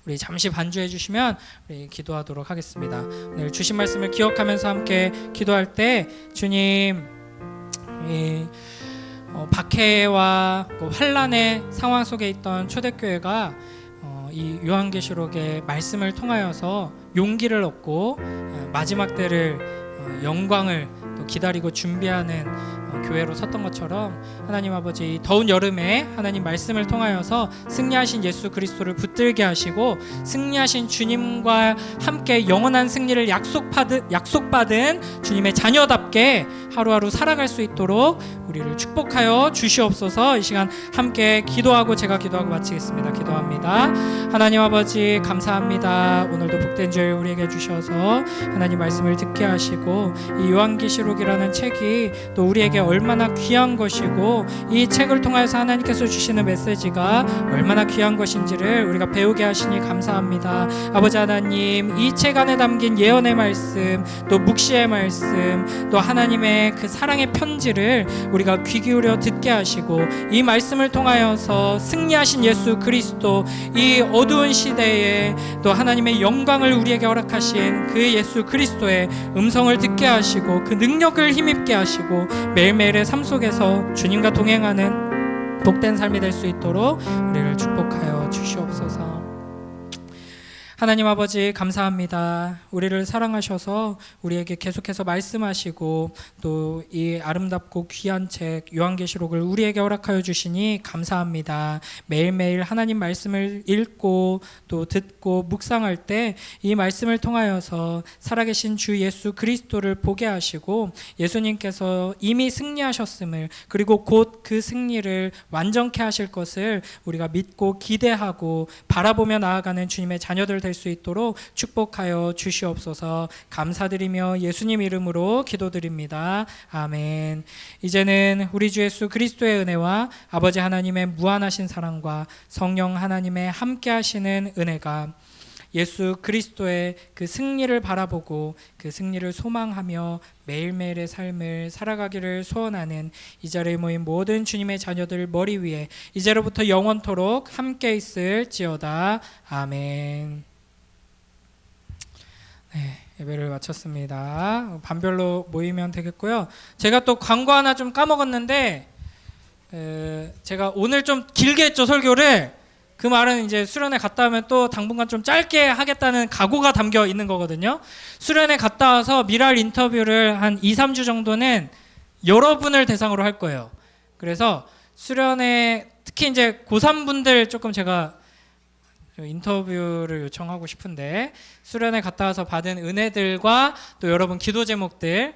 우리 잠시 반주해 주시면 우리 기도하도록 하겠습니다. 오늘 주신 말씀을 기억하면서 함께 기도할 때 주님, 박해와 환난의 상황 속에 있던 초대교회가 이 요한계시록의 말씀을 통하여서 용기를 얻고 마지막 때를 영광을 또 기다리고 준비하는 교회로 섰던 것처럼 하나님 아버지 더운 여름에 하나님 말씀을 통하여서 승리하신 예수 그리스도를 붙들게 하시고 승리하신 주님과 함께 영원한 승리를 약속받은 주님의 자녀답게 하루하루 살아갈 수 있도록 우리를 축복하여 주시옵소서. 이 시간 함께 기도하고 제가 기도하고 마치겠습니다. 기도합니다. 하나님 아버지 감사합니다. 오늘도 복된 주일 우리에게 주셔서 하나님 말씀을 듣게 하시고 이 요한계시록이라는 책이 또 우리에게 얼마나 귀한 것이고 이 책을 통해서 하나님께서 주시는 메시지가 얼마나 귀한 것인지를 우리가 배우게 하시니 감사합니다. 아버지 하나님, 이 책 안에 담긴 예언의 말씀, 또 묵시의 말씀, 또 하나님의 그 사랑의 편지를 우리가 귀 기울여 듣게 하시고 이 말씀을 통하여서 승리하신 예수 그리스도, 이 어두운 시대에 또 하나님의 영광을 우리에게 허락하신 그 예수 그리스도의 음성을 듣게 하시고 그 능력을 힘입게 하시고 매일매일의 삶 속에서 주님과 동행하는 복된 삶이 될 수 있도록 우리를 축복하여 주시옵소서. 하나님 아버지 감사합니다. 우리를 사랑하셔서 우리에게 계속해서 말씀하시고 또 이 아름답고 귀한 책 요한계시록을 우리에게 허락하여 주시니 감사합니다. 매일매일 하나님 말씀을 읽고 또 듣고 묵상할 때 이 말씀을 통하여서 살아계신 주 예수 그리스도를 보게 하시고 예수님께서 이미 승리하셨음을, 그리고 곧 그 승리를 완전케 하실 것을 우리가 믿고 기대하고 바라보며 나아가는 주님의 자녀들 될 수 있도록 축복하여 주시옵소서. 감사드리며 예수님 이름으로 기도드립니다. 아멘. 이제는 우리 주 예수 그리스도의 은혜와 아버지 하나님의 무한하신 사랑과 성령 하나님의 함께 하시는 은혜가 예수 그리스도의 그 승리를 바라보고 그 승리를 소망하며 매일매일의 삶을 살아가기를 소원하는 이 자리에 모인 모든 주님의 자녀들 머리 위에 이제로부터 영원토록 함께 있을지어다. 아멘. 네, 예배를 마쳤습니다. 반별로 모이면 되겠고요. 제가 또 광고 하나 좀 까먹었는데 제가 오늘 좀 길게 했죠, 설교를. 그 말은 이제 수련회 갔다 오면 또 당분간 좀 짧게 하겠다는 각오가 담겨 있는 거거든요. 수련회 갔다 와서 미랄 인터뷰를 한 2-3주 정도는 여러분을 대상으로 할 거예요. 그래서 수련회 특히 이제 고3분들 조금 제가 인터뷰를 요청하고 싶은데, 수련회 갔다 와서 받은 은혜들과 또 여러분 기도 제목들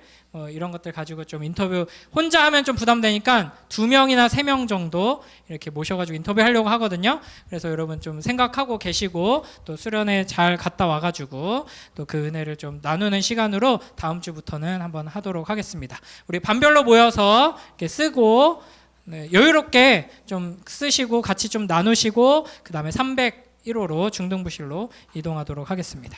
이런 것들 가지고 좀 인터뷰, 혼자 하면 좀 부담되니까 2명이나 3명 정도 이렇게 모셔가지고 인터뷰하려고 하거든요. 그래서 여러분 좀 생각하고 계시고 또 수련회 잘 갔다 와가지고 또 그 은혜를 좀 나누는 시간으로 다음 주부터는 한번 하도록 하겠습니다. 우리 반별로 모여서 이렇게 쓰고 여유롭게 좀 쓰시고 같이 좀 나누시고 그 다음에 301호로 중등부실로 이동하도록 하겠습니다.